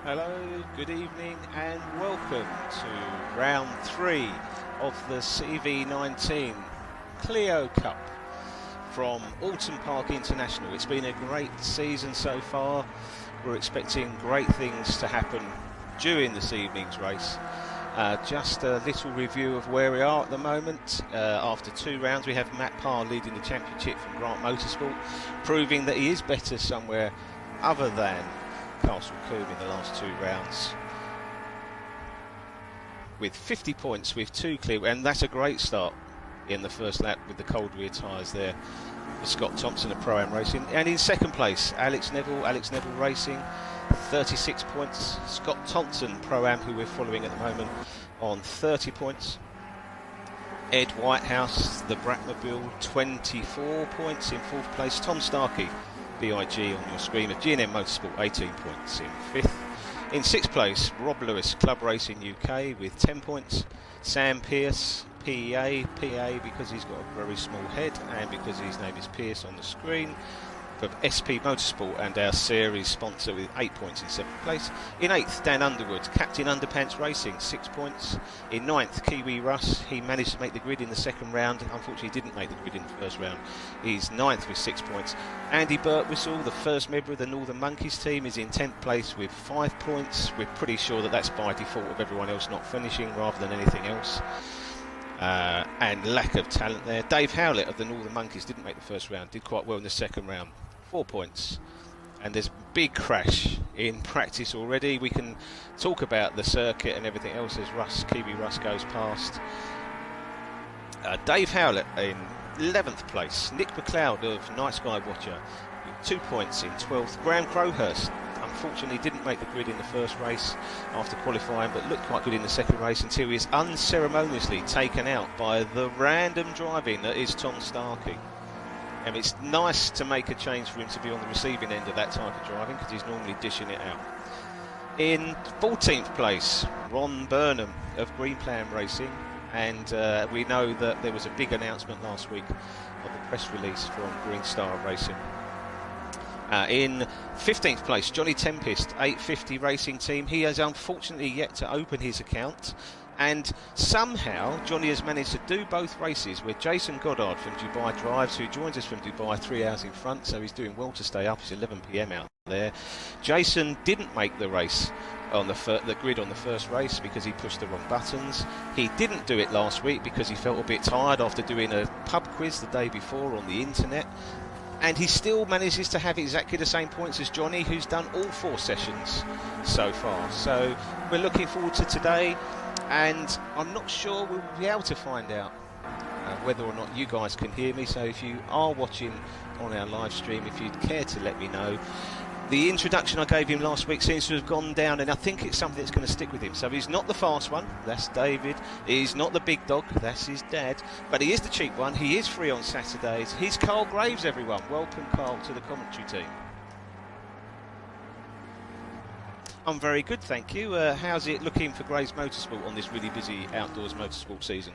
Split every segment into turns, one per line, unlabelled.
Hello, good evening and welcome to round 3 of the CV-19 Clio Cup from Oulton Park International. It's been a great season so far. We're expecting great things to happen during this evening's race. Just a little review of where we are at the moment. After 2 rounds we have Matt Parr leading the championship from JMR Motorsport, proving that he is better somewhere other than Castle Combe in the last 2 rounds with 50 points with 2 clear, and that's a great start in the first lap with the cold rear tyres there for Scott Thompson of Pro-Am Racing. And in second place Alex Neville Racing, 36 points. Scott Thompson Pro-Am, who we're following at the moment, on 30 points. Ed Whitehouse, the Bratmobile, 24 points in 4th place. Tom Starkey, BIG on your screen, of G&M Motorsport, 18 points in 5th. In 6th place, Rob Lewis, Club Racing UK, with 10 points. Sam Pearce, PA because he's got a very small head and because his name is Pearce on the screen, of SP Motorsport and our series sponsor, with 8 points in 7th place. In 8th, Dan Underwood, Captain Underpants Racing, 6 points. In 9th, Kiwi Russ, he managed to make the grid in the second round. Unfortunately, he didn't make the grid in the first round. He's 9th with 6 points. Andy Birtwistle, the first member of the Northern Monkies team, is in 10th place with 5 points. We're pretty sure that that's by default of everyone else not finishing rather than anything else. And lack of talent there. Dave Howlett of the Northern Monkeys didn't make the first round, did quite well in the second round, 4 points. And there's a big crash in practice already. We can talk about the circuit and everything else as Kiwi Russ goes past. Dave Howlett in 11th place. Nick McLeod of Night Sky Watcher with 2 points in 12th. Graham Crowhurst unfortunately didn't make the grid in the first race after qualifying, but looked quite good in the second race until he was unceremoniously taken out by the random driving that is Tom Starkey. And it's nice to make a change for him to be on the receiving end of that type of driving, because he's normally dishing it out. In 14th place, Ron Burnham of Greenplan Racing, and we know that there was a big announcement last week of the press release from Green Star Racing. In 15th place, Johnny Tempest, 850 Racing Team. He has unfortunately yet to open his account, and somehow Johnny has managed to do both races with Jason Goddard from Dubai Drives, who joins us from Dubai 3 hours in front, so he's doing well to stay up. It's 11 PM out there. Jason didn't make the race on the grid on the first race because he pushed the wrong buttons. He didn't do it last week because he felt a bit tired after doing a pub quiz the day before on the internet. And he still manages to have exactly the same points as Johnny, who's done all 4 sessions so far. So we're looking forward to today, and I'm not sure we'll be able to find out whether or not you guys can hear me. So if you are watching on our live stream, if you'd care to let me know. The introduction I gave him last week seems to have gone down, and I think it's something that's going to stick with him. So he's not the fast one, that's David. He's not the big dog, that's his dad. But he is the cheap one. He is free on Saturdays. He's Carl Graves, everyone. Welcome, Carl, to the commentary team. I'm very good, thank you. How's it looking for Graves Motorsport on this really busy outdoors motorsport season?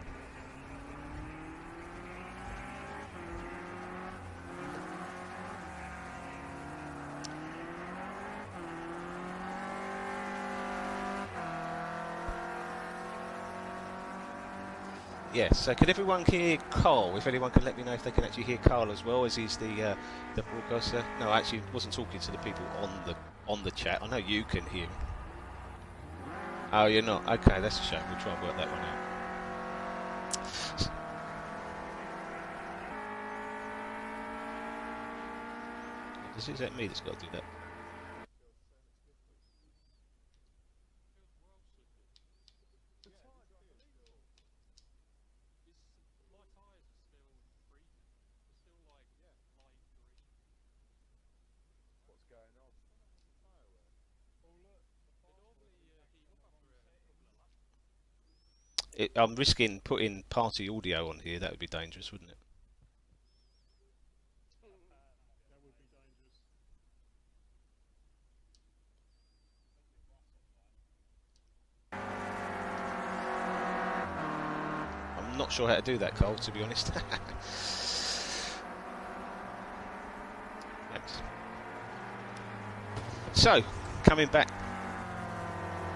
Yes, so could everyone hear Carl? If anyone can let me know if they can actually hear Carl as well, as he's the broadcaster. No, I actually wasn't talking to the people on the chat. I know you can hear him. Oh, you're not? Okay, that's a shame. We'll try and work that one out. Is that me that's got to do that? I'm risking putting party audio on here. That would be dangerous, wouldn't it? I'm not sure how to do that, Cole, to be honest. So, coming back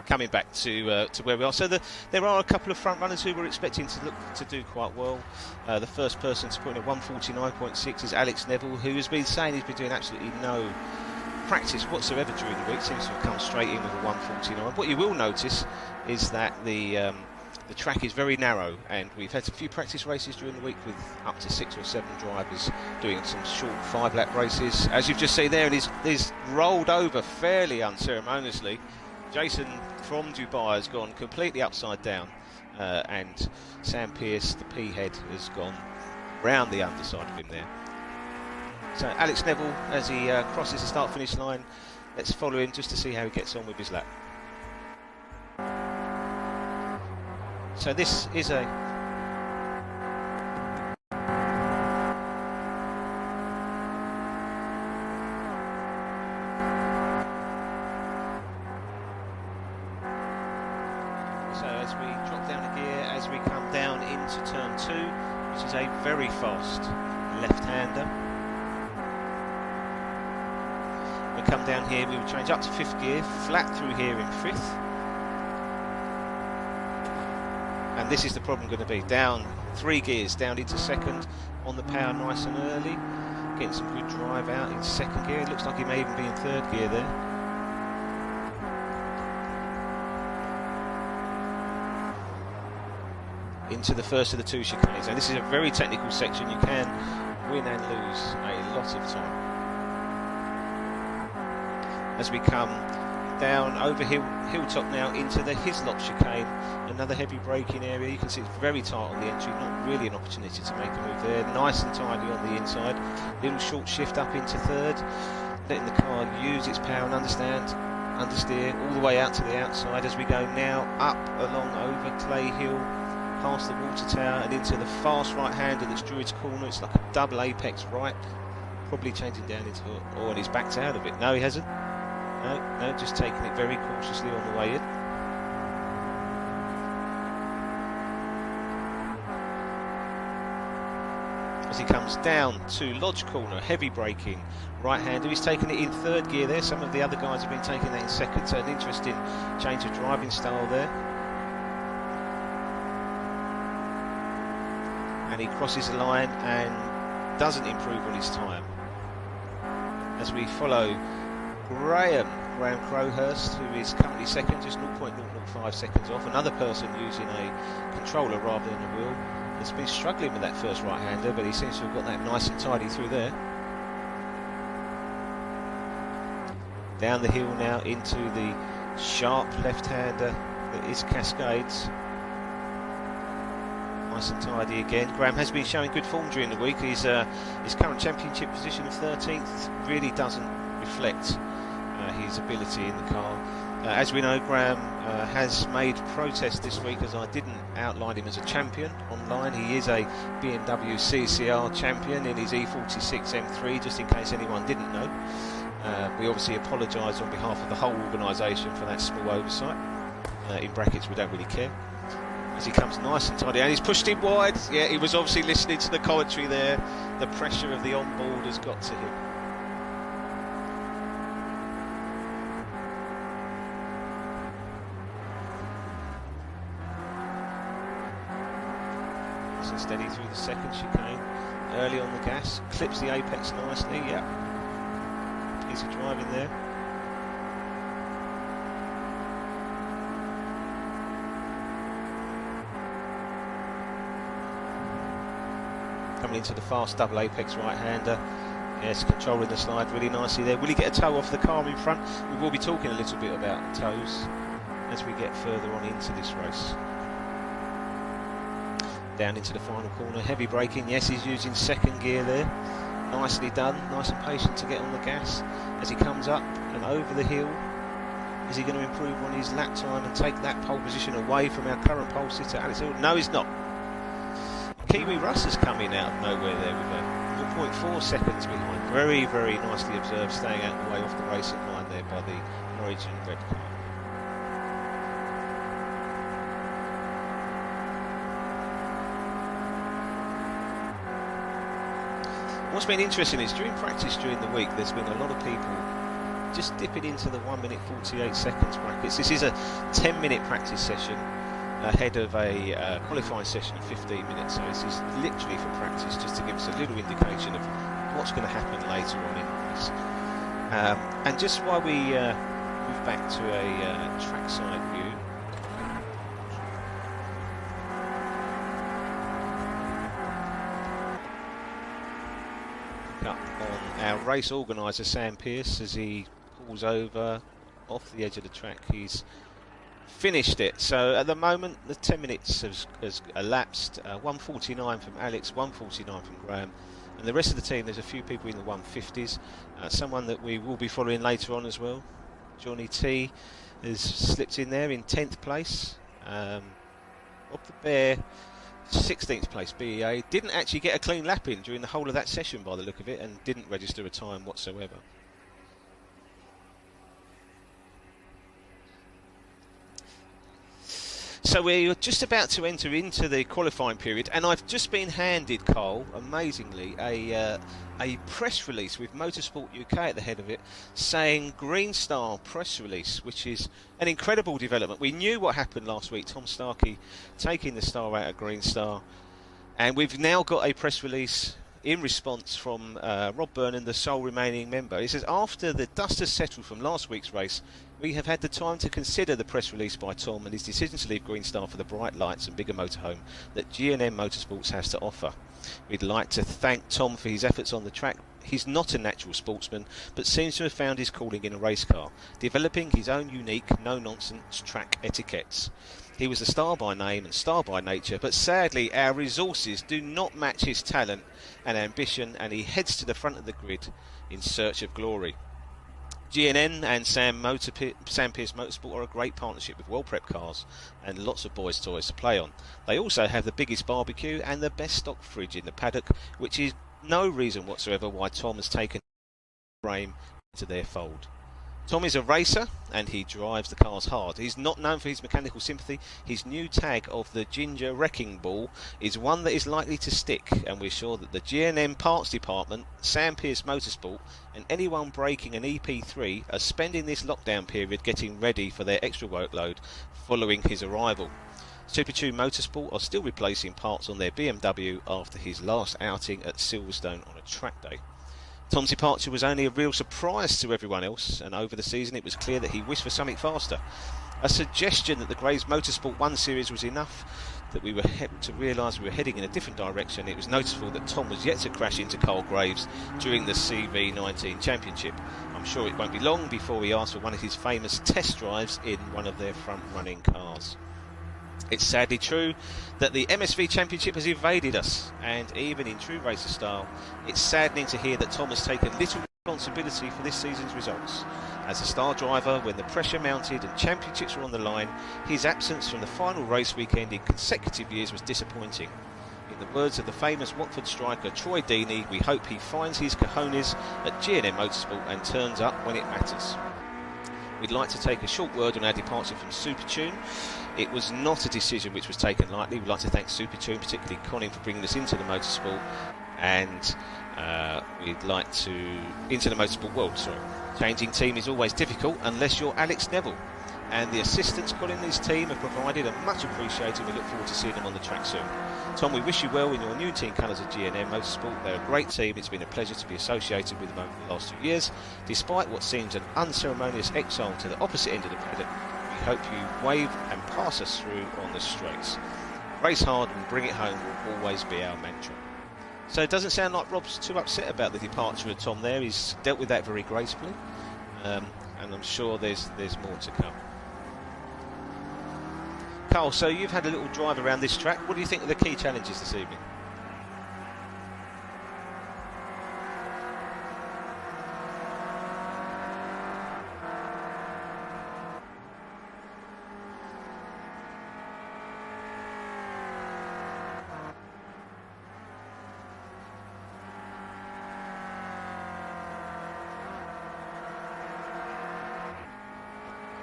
coming back to where we are. So there are a couple of front runners who we're expecting to look to do quite well. The first person to put in a 1:49.6 is Alex Neville, who has been saying he's been doing absolutely no practice whatsoever during the week. Seems to have come straight in with a 1:49. What you will notice is that the track is very narrow, and we've had a few practice races during the week with up to 6 or 7 drivers doing some short 5-lap races. As you've just seen there, and he's rolled over fairly unceremoniously. Jason from Dubai has gone completely upside down, and Sam Pearce, the P-head, has gone round the underside of him there. So Alex Neville, as he crosses the start-finish line, let's follow him just to see how he gets on with his lap. So this is a as we drop down a gear, as we come down into turn 2, which is a very fast left-hander. We come down here, we will change up to 5th gear, flat through here in 5th. And this is the problem going to be, down 3 gears, down into 2nd, on the power nice and early, getting some good drive out in 2nd gear. It looks like he may even be in 3rd gear there. Into the first of the 2 chicanes. And this is a very technical section. You can win and lose a lot of time. As we come down over hilltop now into the Hislop chicane, another heavy braking area. You can see it's very tight on the entry, not really an opportunity to make a move there. Nice and tidy on the inside. Little short shift up into 3rd, letting the car use its power and understeer all the way out to the outside as we go now up along over Clay Hill, past the water tower and into the fast right-hander that's Druid's Corner. It's like a double apex right, probably changing down into it, and he's backed out of it. No, he hasn't. No, just taking it very cautiously on the way in. As he comes down to Lodge Corner, heavy braking, right-hander. He's taken it in 3rd gear there. Some of the other guys have been taking that in 2nd, so an interesting change of driving style there. And he crosses the line and doesn't improve on his time. As we follow Graham Crowhurst, who is currently 2nd, just 0.005 seconds off. Another person using a controller rather than a wheel. Has been struggling with that first right-hander, but he seems to have got that nice and tidy through there. Down the hill now into the sharp left-hander that is Cascades. Nice and tidy again. Graham has been showing good form during the week. His current championship position of 13th really doesn't reflect his ability in the car. As we know, Graham has made protest this week, as I didn't outline him as a champion online. He is a BMW CCR champion in his E46 M3, just in case anyone didn't know. We obviously apologise on behalf of the whole organisation for that small oversight. In brackets, we don't really care. As he comes nice and tidy, and he's pushed him wide. Yeah, he was obviously listening to the commentary there. The pressure of the on-board has got to him. Nice and steady through the 2nd chicane. Early on the gas, clips the apex nicely. Yeah, easy driving there. Coming into the fast double apex right-hander. Yes, controlling the slide really nicely there. Will he get a toe off the car in front? We will be talking a little bit about toes as we get further on into this race. Down into the final corner, heavy braking. Yes, he's using 2nd gear there. Nicely done, nice and patient to get on the gas. As he comes up and over the hill, is he going to improve on his lap time and take that pole position away from our current pole sitter, Alex Hill? No, he's not. Kiwi Russ has come in out of nowhere there with a 0.4 seconds behind. Very, very nicely observed, staying out of the way off the racing line there by the Origin red car. What's been interesting is during practice during the week, there's been a lot of people just dipping into the 1 minute 48 seconds brackets. This is a 10-minute practice session ahead of a qualifying session of 15 minutes. So this is literally for practice, just to give us a little indication of what's going to happen later on in the race. And just while we move back to a trackside view. Up on our race organiser Sam Pearce as he pulls over off the edge of the track. He's finished it. So at the moment the 10 minutes has elapsed. 1:49 from Alex, 1:49 from Graham, and the rest of the team, there's a few people in the 150s. Someone that we will be following later on as well, Johnny T, has slipped in there in 10th place. Rob the Bear, 16th place BEA, didn't actually get a clean lap in during the whole of that session by the look of it, and didn't register a time whatsoever. So we're just about to enter into the qualifying period, and I've just been handed, Carl, amazingly, a press release with Motorsport UK at the head of it, saying Green Star press release, which is an incredible development. We knew what happened last week, Tom Starkey taking the star out of Green Star, and we've now got a press release in response from Rob Burnham, the sole remaining member. He says, after the dust has settled from last week's race, we have had the time to consider the press release by Tom and his decision to leave Green Star for the bright lights and bigger motorhome that G&M Motorsports has to offer. We'd like to thank Tom for his efforts on the track. He's not a natural sportsman, but seems to have found his calling in a race car, developing his own unique, no-nonsense track etiquettes. He was a star by name and star by nature, but sadly our resources do not match his talent and ambition, and he heads to the front of the grid in search of glory. G&M and Sam Pearce Motorsport are a great partnership with well-prepped cars and lots of boys' toys to play on. They also have the biggest barbecue and the best stock fridge in the paddock, which is no reason whatsoever why Tom has taken frame into their fold. Tom is a racer and he drives the cars hard. He's not known for his mechanical sympathy. His new tag of the Ginger Wrecking Ball is one that is likely to stick, and we're sure that the G&M parts department, Sam Pearce Motorsport, and anyone breaking an EP3 are spending this lockdown period getting ready for their extra workload following his arrival. Supertune Motorsport are still replacing parts on their BMW after his last outing at Silverstone on a track day. Tom's departure was only a real surprise to everyone else, and over the season it was clear that he wished for something faster. A suggestion that the Grays Motorsport 1 Series was enough, that we were to realise we were heading in a different direction. It was noticeable that Tom was yet to crash into Carl Graves during the CV-19 Championship. I'm sure it won't be long before he asks for one of his famous test drives in one of their front-running cars. It's sadly true that the MSV Championship has evaded us, and even in true racer style, it's saddening to hear that Tom has taken little responsibility for this season's results. As a star driver, when the pressure mounted and championships were on the line, his absence from the final race weekend in consecutive years was disappointing. In the words of the famous Watford striker Troy Deeney, we hope he finds his cojones at G&M Motorsport and turns up when it matters. We'd like to take a short word on our departure from Supertune. It was not a decision which was taken lightly. We'd like to thank Supertune, particularly Colin, for bringing us into the motorsport, and we'd like to into the motorsport world. Changing team is always difficult unless you're Alex Neville, and the assistance Colin and his team have provided are much appreciated. We look forward to seeing them on the track soon. Tom, we wish you well in your new team colours at G&M Motorsport. They're a great team. It's been a pleasure to be associated with them over the last 2 years. Despite what seems an unceremonious exile to the opposite end of the paddock, we hope you wave and pass us through on the straights. Race hard and bring it home will always be our mantra. So it doesn't sound like Rob's too upset about the departure of Tom there. He's dealt with that very gracefully, and I'm sure there's more to come. Carl, so you've had a little drive around this track. What do you think are the key challenges this evening?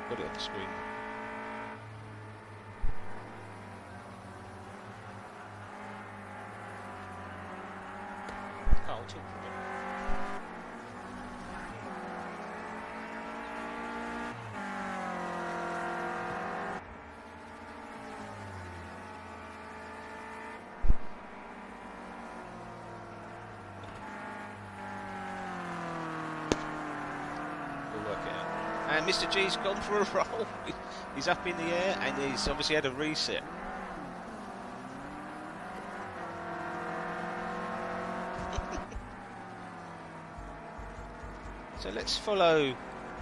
Got it on the screen. Carl, talk for a minute. And Mr. G's gone for a roll. He's up in the air and he's obviously had a reset. So let's follow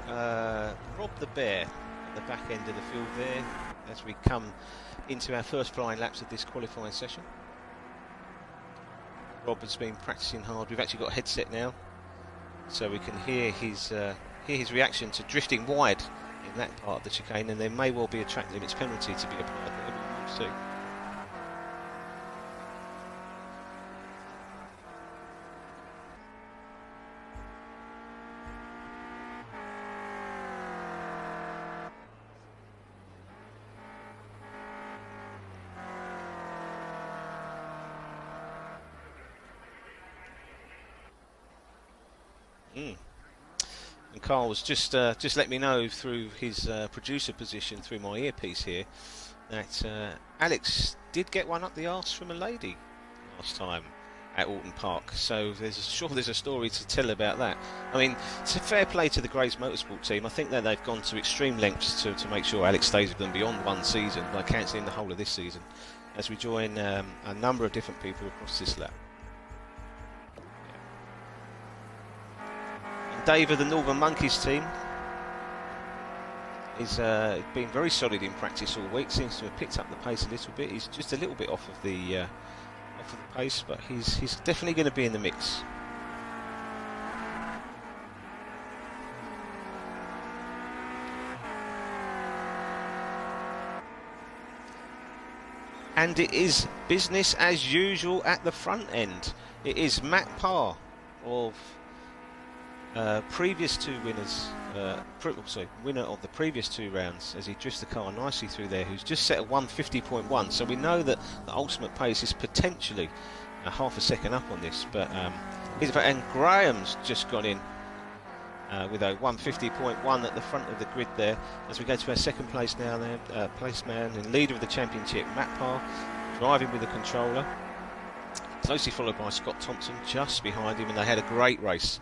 Rob the Bear at the back end of the field there as we come into our first flying laps of this qualifying session. Rob has been practicing hard. We've actually got a headset now, so we can hear his reaction to drifting wide in that part of the chicane, and there may well be a track limits penalty to be applied there. We will see. And Carl's just let me know through his producer position through my earpiece here that Alex did get one up the arse from a lady last time at Oulton Park. So there's a story to tell about that. I mean, it's a fair play to the Grays Motorsport team. I think that they've gone to extreme lengths to make sure Alex stays with them beyond one season by cancelling the whole of this season, as we join a number of different people across this lap. Dave of the Northern Monkies team is been very solid in practice all week. Seems to have picked up the pace a little bit. He's just a little bit off of the pace, but he's definitely going to be in the mix. And it is business as usual at the front end. It is Matt Parr of previous two winners, winner of the previous two rounds, as he drifts the car nicely through there, who's just set a 150.1, so we know that the ultimate pace is potentially half a second up on this, but and Graham's just gone in with a 150.1 at the front of the grid there, as we go to our second place now there, placeman and leader of the championship, Matt Parr, driving with the controller, closely followed by Scott Thompson just behind him, and they had a great race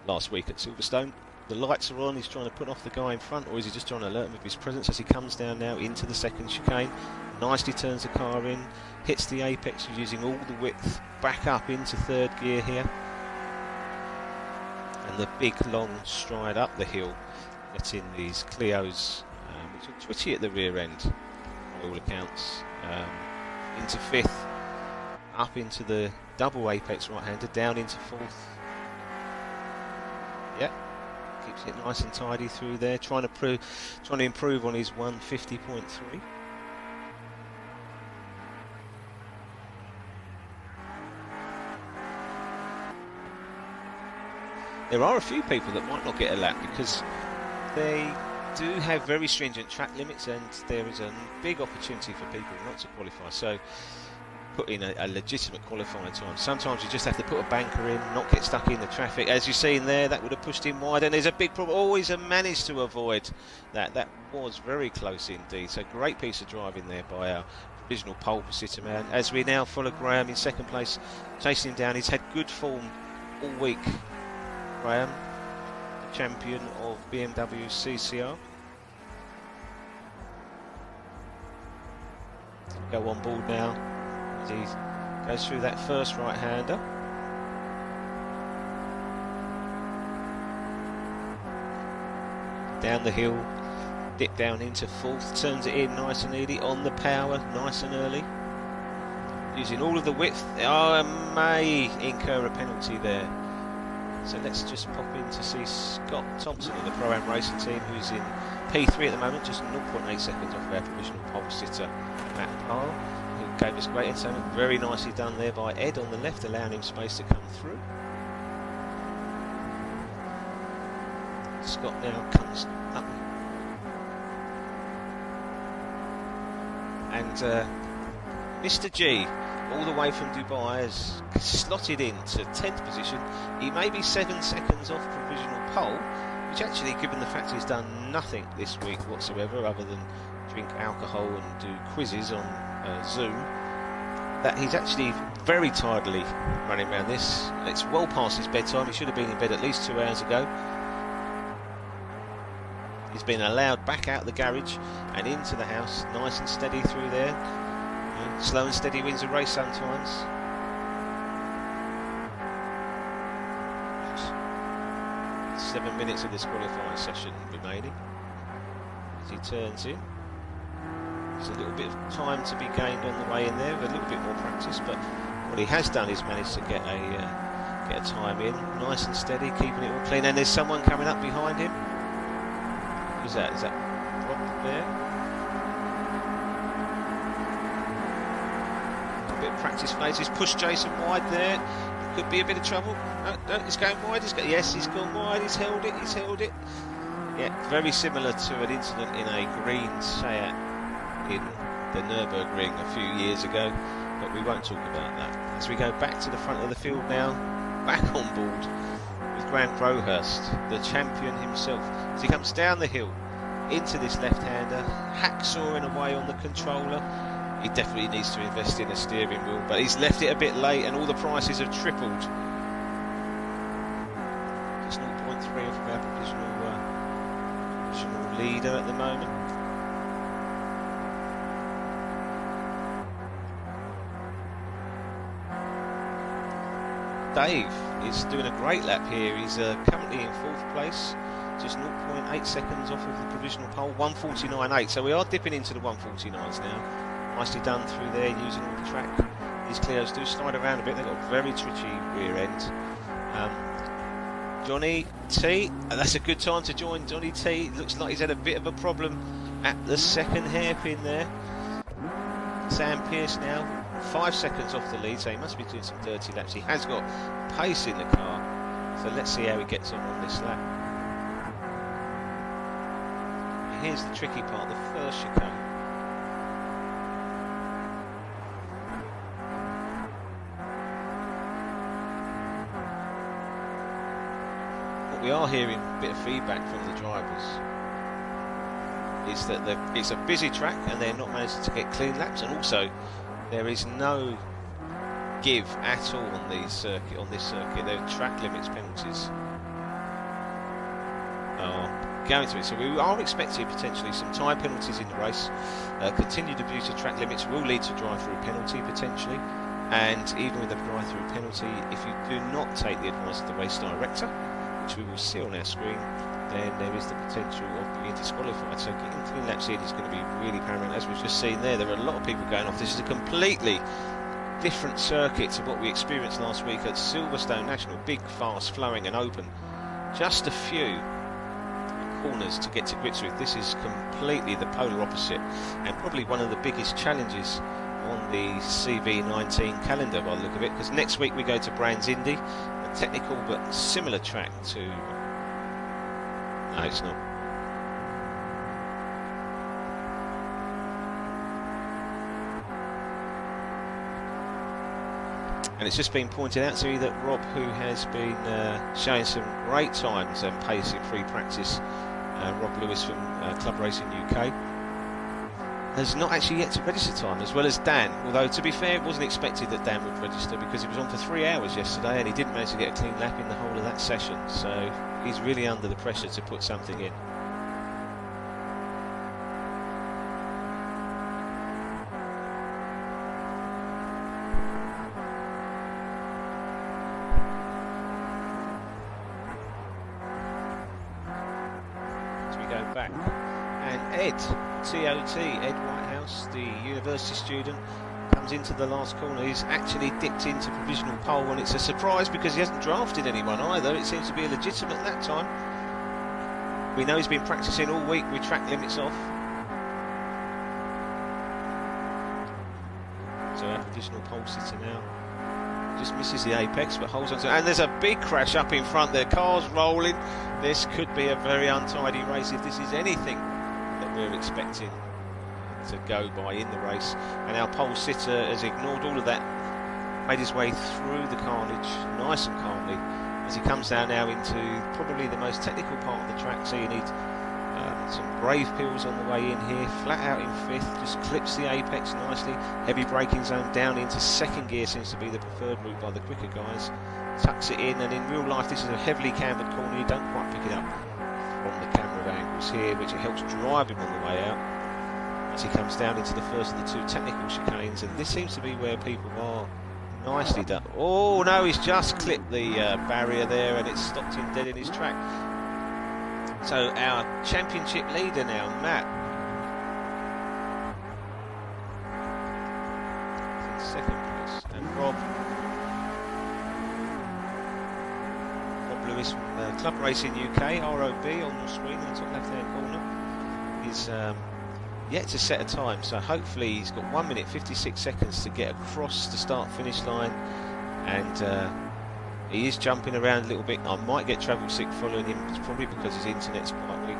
last week at Silverstone. The lights are on. He's trying to put off the guy in front, or is he just trying to alert him of his presence as he comes down now into the second chicane, nicely turns the car in, hits the apex using all the width back up into third gear here, and the big long stride up the hill, letting these Clios which are twitchy at the rear end by all accounts, into fifth, up into the double apex right-hander, down into fourth. Yeah, keeps it nice and tidy through there, trying to improve on his 150.3. There are a few people that might not get a lap because they do have very stringent track limits, and there is a big opportunity for people not to qualify. So put in a legitimate qualifying time. Sometimes you just have to put a banker in, not get stuck in the traffic. As you've seen there, that would have pushed him wide, and there's a big problem. Always managed to avoid that. That was very close indeed. So great piece of driving there by our provisional pole sitter man. As we now follow Graham in second place, chasing him down. He's had good form all week. Graham, the champion of BMW CCR. Go on board now. He goes through that first right-hander. Down the hill, dip down into fourth, turns it in nice and easy on the power, nice and early. Using all of the width. Oh, may incur a penalty there. So let's just pop in to see Scott Thompson of the Pro-Am Racing team, who's in P3 at the moment, just 0.8 seconds off of our provisional pole sitter, Matt Parr, who gave us great entertainment. Very nicely done there by Ed on the left, allowing him space to come through. Scott now comes up. And Mr. G, all the way from Dubai, has slotted into 10th position. He may be 7 seconds off provisional pole, which actually, given the fact he's done nothing this week whatsoever other than drink alcohol and do quizzes on Zoom, that he's actually very tidily running around this. It's well past his bedtime. He should have been in bed at least 2 hours ago. He's been allowed back out the garage and into the house, nice and steady through there. Slow and steady wins a race sometimes. 7 minutes of this qualifying session remaining as he turns in. There's a little bit of time to be gained on the way in there with a little bit more practice, but what he has done is managed to get a time in, nice and steady, keeping it all clean. And there's someone coming up behind him. Who's that? Is that Rob there? A bit of practice phases. Push Jason wide there. Could be a bit of trouble. No, he's going wide. Yes, he's gone wide. He's held it. Yeah, very similar to an incident in a green Seat in the Nürburgring a few years ago, but we won't talk about that. As we go back to the front of the field now, back on board with Graham Crowhurst, the champion himself, as he comes down the hill into this left-hander, hacksawing away on the controller. He definitely needs to invest in a steering wheel, but he's left it a bit late and all the prices have tripled. Just 0.3 off of our provisional leader at the moment. Dave is doing a great lap here. He's currently in 4th place, just 0.8 seconds off of the provisional pole, 1:49.8. So we are dipping into the 1:49s now. Nicely done through there, using all the track. These Clios do slide around a bit. They've got a very twitchy rear end. Johnny T, that's a good time to join Johnny T. Looks like he's had a bit of a problem at the second hairpin there. Sam Pearce now 5 seconds off the lead, so he must be doing some dirty laps. He has got pace in the car, so let's see how he gets on this lap. Here's the tricky part, the first chicane. What we are hearing, a bit of feedback from the drivers, is that it's a busy track and they're not managing to get clean laps, and also there is no give at all on this circuit. There are track limits penalties are going to be, so we are expecting potentially some time penalties in the race. Continued abuse of track limits will lead to drive-through penalty potentially, and even with a drive-through penalty, if you do not take the advice of the race director, which we will see on our screen, then there is the potential of being disqualified. So getting clean laps in is going to be really paramount. As we've just seen there are a lot of people going off. This is a completely different circuit to what we experienced last week at Silverstone National. Big, fast, flowing and open. Just a few corners to get to grips with. This is completely the polar opposite, and probably one of the biggest challenges on the CV-19 calendar by the look of it, because next week we go to Brands Indy, a technical but similar track to... No, it's not. And it's just been pointed out to me that Rob, who has been showing some great times and pace in free practice, Rob Lewis from Club Racing UK, has not actually yet to register time, as well as Dan. Although, to be fair, it wasn't expected that Dan would register because he was on for 3 hours yesterday and he didn't manage to get a clean lap in the whole of that session. So he's really under the pressure to put something in. So we go back. And Ed Whitehouse, the university student, comes into the last corner. He's actually dipped into provisional pole, and it's a surprise because he hasn't drafted anyone either. It seems to be legitimate that time. We know he's been practicing all week with track limits off. So our provisional pole sitter now just misses the apex but holds on to it. And there's a big crash up in front there. Cars rolling. This could be a very untidy race if this is anything that we're expecting to go by in the race. And our pole sitter has ignored all of that, made his way through the carnage nice and calmly as he comes down now into probably the most technical part of the track. So you need some brave pills on the way in here. Flat out in 5th, just clips the apex nicely. Heavy braking zone down into 2nd gear seems to be the preferred route by the quicker guys. Tucks it in, and in real life this is a heavily cambered corner. You don't quite pick it up from the camera of angles here, which it helps drive him on the way out as he comes down into the first of the two technical chicanes, and this seems to be where people are nicely done. Oh no, he's just clipped the barrier there, and it's stopped him dead in his track. So our championship leader now, Matt, is in second place, and Rob Lewis from Club Racing UK, ROB, on your screen in the top left hand corner, is yet to set a time, so hopefully he's got 1 minute 56 seconds to get across the start finish line, and he is jumping around a little bit. I might get travel sick following him, it's probably because his internet's quite weak.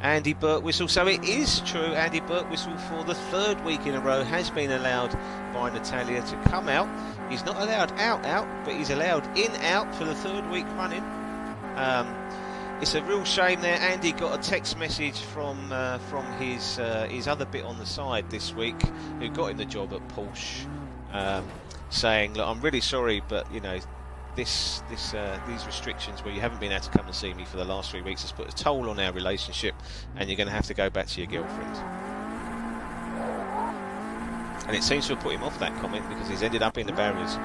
Andy Birtwistle, so it is true, Andy Birtwistle for the third week in a row has been allowed by Natalia to come out. He's not allowed out, but he's allowed in-out for the third week running. It's a real shame there. Andy got a text message from his other bit on the side this week, who got him the job at Porsche, saying, "Look, I'm really sorry, but you know, these restrictions where you haven't been able to come and see me for the last 3 weeks has put a toll on our relationship, and you're going to have to go back to your girlfriend." And it seems to have put him off that comment, because he's ended up in the barriers.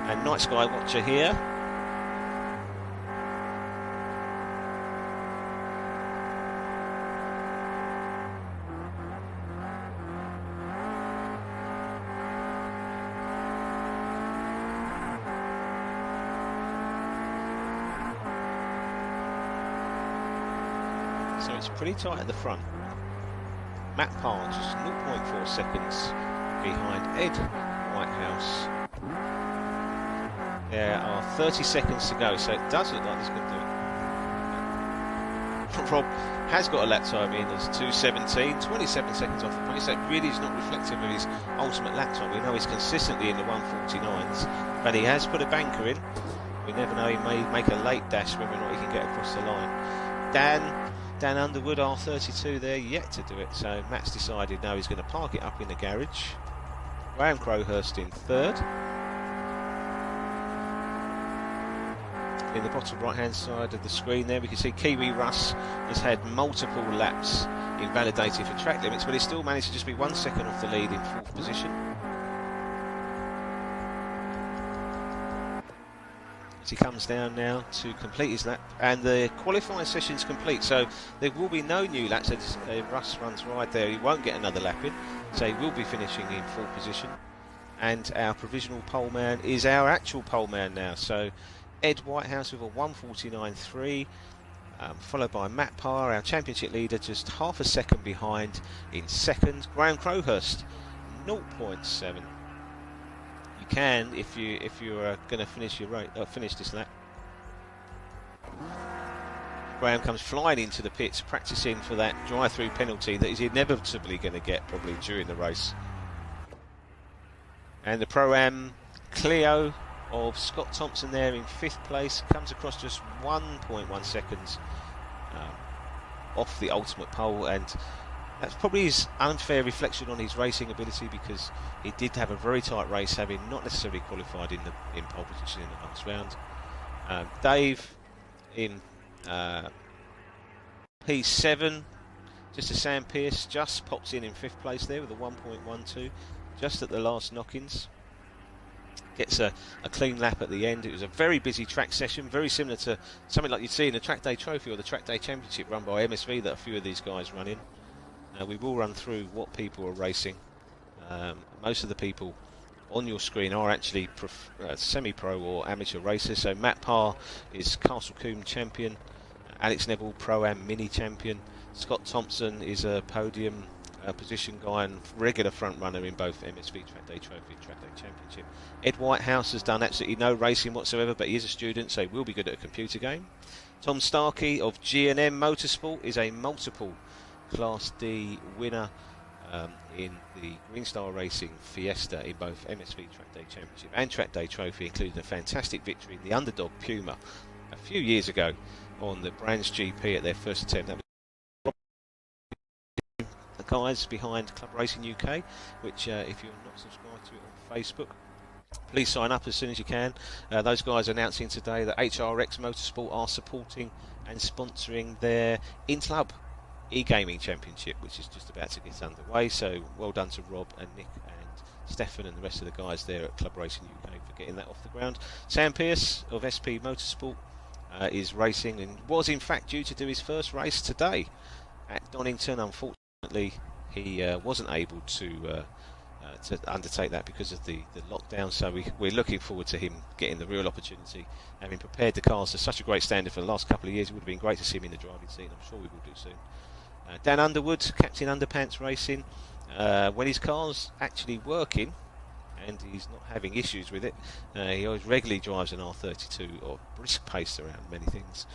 And Night Sky Watcher here. So it's pretty tight at the front. Matt Parr just 0.4 seconds behind Ed Whitehouse. There are 30 seconds to go, so it does look like he's going to do it. Rob has got a lap time in as 2:17, 27 seconds off the pace. That really is not reflective of his ultimate lap time. We know he's consistently in the 1:49s, but he has put a banker in. We never know, he may make a late dash whether or not he can get across the line. Dan Underwood, R32 there, yet to do it, so Matt's decided now he's going to park it up in the garage. Graham Crowhurst in third. In the bottom right hand side of the screen there we can see Kiwi Russ has had multiple laps invalidated for track limits, but he still managed to just be 1 second off the lead in fourth position. As he comes down now to complete his lap, and the qualifying session's complete, so there will be no new laps. As Russ runs wide there, he won't get another lap in, so he will be finishing in fourth position. And our provisional pole man is our actual pole man now, so Ed Whitehouse with a 1:49.3, followed by Matt Parr, our championship leader, just half a second behind in second. Graham Crowhurst 0.7. You can if you're going to finish this lap. Graham comes flying into the pits, practicing for that drive-through penalty that he's inevitably going to get probably during the race. And the Pro-Am Clio of Scott Thompson there in fifth place comes across just 1.1 seconds off the ultimate pole, and that's probably his unfair reflection on his racing ability, because he did have a very tight race, having not necessarily qualified in pole position in the last round. Dave in P7, just as Sam Pearce just pops in fifth place there with a 1.12, just at the last knock-ins. Gets a clean lap at the end. It was a very busy track session, very similar to something like you'd see in the Track Day Trophy or the Track Day Championship run by MSV that a few of these guys run in. We will run through what people are racing. Most of the people on your screen are actually semi-pro or amateur racers. So Matt Parr is Castle Combe champion, Alex Neville Pro-Am Mini champion, Scott Thompson is a podium position guy and regular front runner in both MSV Track Day Trophy and Track Day Championship. Ed Whitehouse has done absolutely no racing whatsoever, but he is a student, so he will be good at a computer game. Tom Starkey of G&M Motorsport is a multiple Class D winner in the Green Star Racing Fiesta in both MSV Track Day Championship and Track Day Trophy, including a fantastic victory in the underdog Puma a few years ago on the Brands GP at their first attempt. That was the guys behind Club Racing UK, which if you're not subscribed to it on Facebook, please sign up as soon as you can. Those guys are announcing today that HRX Motorsport are supporting and sponsoring their in-club e-gaming championship, which is just about to get underway. So well done to Rob and Nick and Stefan and the rest of the guys there at Club Racing UK for getting that off the ground. Sam Pearce of SP Motorsport is racing and was in fact due to do his first race today at Donington. Unfortunately, he wasn't able to undertake that because of the lockdown, so we're looking forward to him getting the real opportunity. Having prepared the cars to such a great standard for the last couple of years, it would have been great to see him in the driving seat, and I'm sure we will do soon. Dan Underwood, Captain Underpants Racing, when his car's actually working and he's not having issues with it, he always regularly drives an R32 or brisk pace around many things.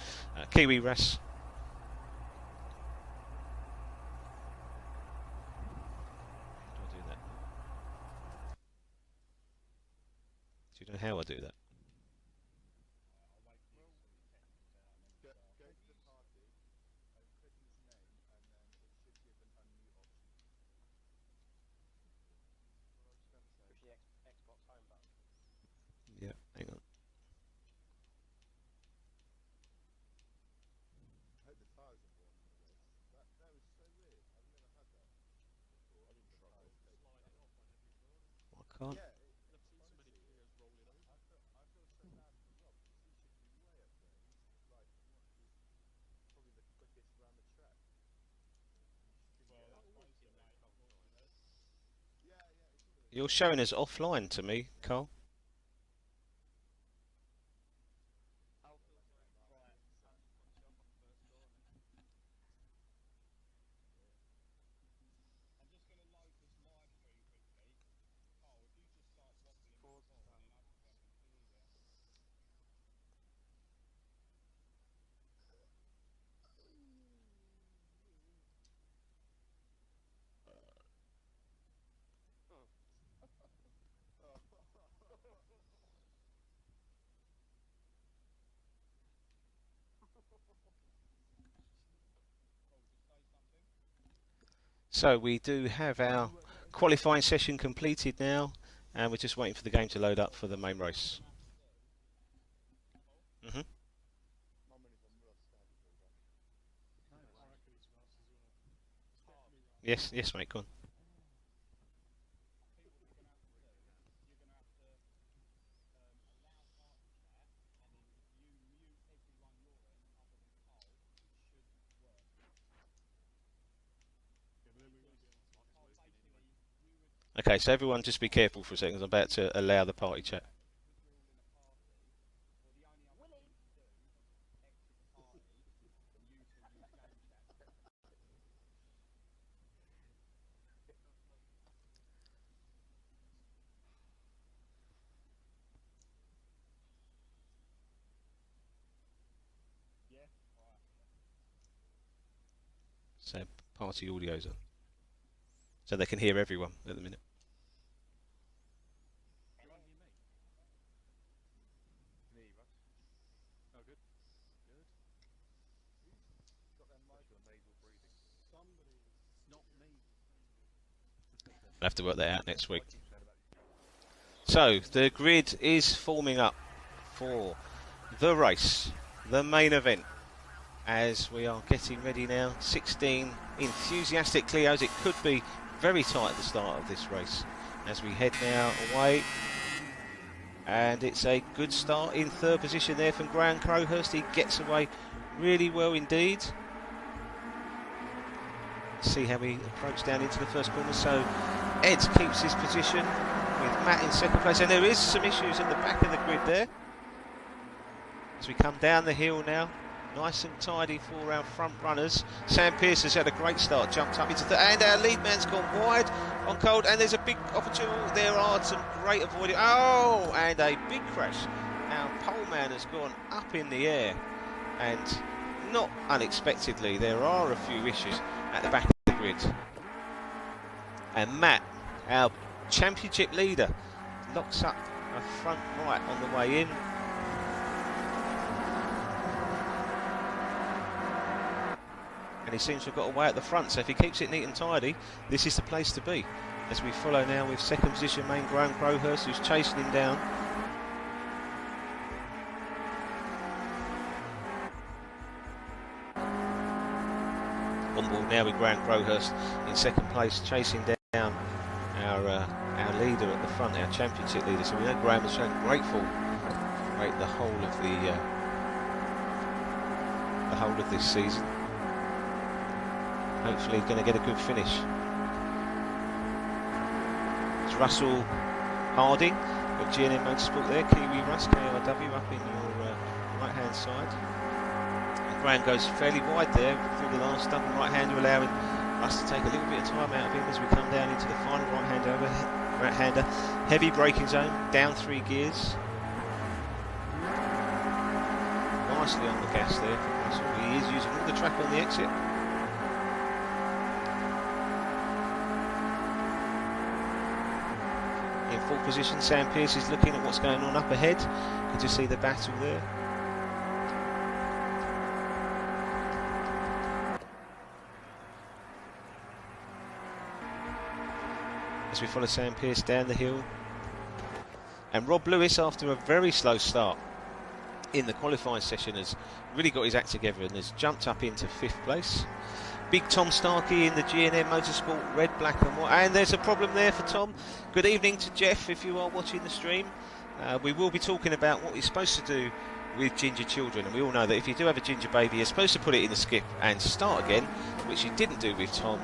Kiwi Russ. Do you know how I do that? Yeah, hang on. I can't. You're showing us offline to me, Carl. So we do have our qualifying session completed now, and we're just waiting for the game to load up for the main race. Yes, mate, go on. Okay, so everyone just be careful for a second, I'm about to allow the party chat. So party audio's on, so they can hear everyone at the minute. I'll have to work that out next week. So the grid is forming up for the race, the main event, as we are getting ready now. 16 enthusiastic Clios. It could be very tight at the start of this race as we head now away, and it's a good start in third position there from Graham Crowhurst. He gets away really well indeed. See how we approach down into the first corner. So Ed keeps his position with Matt in second place, and there is some issues at the back of the grid there as we come down the hill now. Nice and tidy for our front runners. Sam Pearce has had a great start, jumped up into the, and our lead man's gone wide on cold, and there's a big opportunity. There are some great avoiding. Oh, and a big crash. Our pole man has gone up in the air, and not unexpectedly, there are a few issues at the back of the grid. And Matt, our championship leader, locks up a front right on the way in. And he seems to have got away at the front, so if he keeps it neat and tidy, this is the place to be. as we follow now with second position main Graham Crowhurst, who's chasing him down. On board now with Graham Crowhurst in second place, chasing down our leader at the front, our championship leader. So we know Graham has shown great form the whole of this season. Hopefully going to get a good finish. It's Russell Harding of G&M Motorsport there, Kiwi Russ, KRW up in your right hand side. And Graham goes fairly wide there through the last double right hander, allowing us to take a little bit of time out of him as we come down into the final right hander. Heavy braking zone, down 3 gears. Nicely on the gas there from Russell. He is using all the track on the exit. In full position, Sam Pearce is looking at what's going on up ahead. Good to see the battle there. As we follow Sam Pearce down the hill. And Rob Lewis, after a very slow start in the qualifying session, has really got his act together and has jumped up into 5th place. Big Tom Starkey in the G&M Motorsport red, black and white. And there's a problem there for Tom. Good evening to Jeff if you are watching the stream. We will be talking about what he's supposed to do with ginger children, and we all know that if you do have a ginger baby, you're supposed to put it in the skip and start again, which you didn't do with Tom.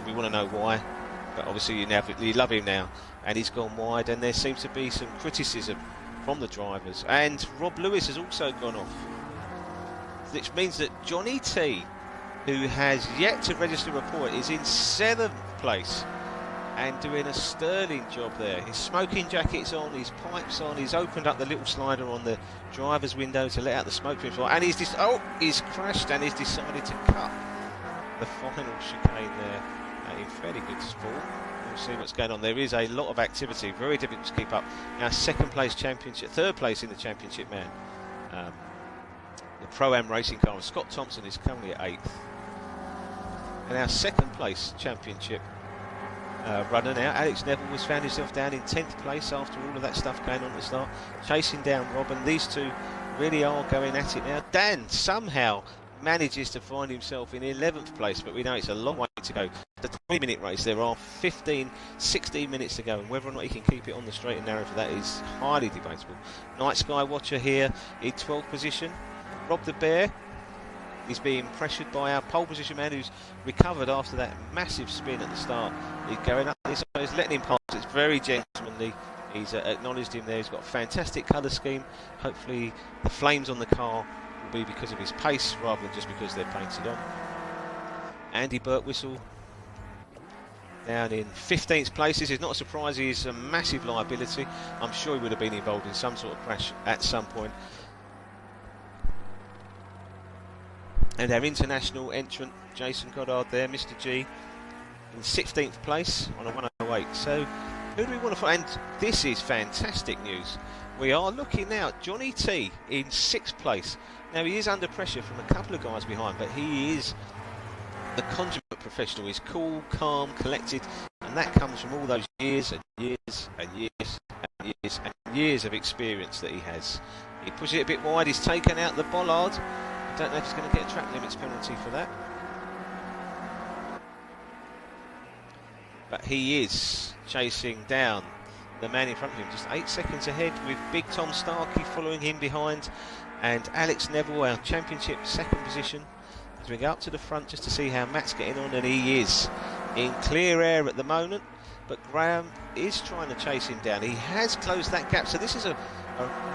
We want to know why, but obviously you love him now, and he's gone wide, and there seems to be some criticism from the drivers. And Rob Lewis has also gone off, which means that Johnny T, who has yet to register a point, is in 7th place and doing a sterling job there. His smoking jacket's on, his pipes on, he's opened up the little slider on the driver's window to let out the smoke from his fire, and he's crashed and he's decided to cut the final chicane there in fairly good form. We'll see what's going on. There is a lot of activity, very difficult to keep up. Our 2nd place championship, 3rd place in the championship, man. The Pro-Am racing car, Scott Thompson is currently at 8th. And our 2nd place championship runner now, Alex Neville, has found himself down in 10th place after all of that stuff going on at the start, chasing down Rob, and these two really are going at it now. Dan somehow manages to find himself in 11th place, but we know it's a long way to go. The 20-minute race, there are 16 minutes to go, and whether or not he can keep it on the straight and narrow for that is highly debatable. Night Sky Watcher here in 12th position. Rob the Bear is being pressured by our pole position man, who's recovered after that massive spin at the start. He's going up this way, he's letting him pass. It's very gentlemanly. He's acknowledged him there. He's got a fantastic colour scheme. Hopefully the flames on the car will be because of his pace rather than just because they're painted on. Andy Birtwistle down in 15th place. This is not a surprise. He's a massive liability. I'm sure he would have been involved in some sort of crash at some point. And our international entrant, Jason Goddard there, Mr. G, in 16th place on a 108. So, who do we want to find? And this is fantastic news. We are looking now at Johnny T in 6th place. Now, he is under pressure from a couple of guys behind, but he is the consummate professional. He's cool, calm, collected, and that comes from all those years and years and years and years and years of experience that he has. He pushes it a bit wide. He's taken out the bollard. I don't know if he's going to get a track limits penalty for that. But he is chasing down the man in front of him, just 8 seconds ahead, with Big Tom Starkey following him behind, and Alex Neville, our championship 2nd position, as we go up to the front just to see how Matt's getting on, and he is in clear air at the moment, but Graham is trying to chase him down. He has closed that gap, so this is a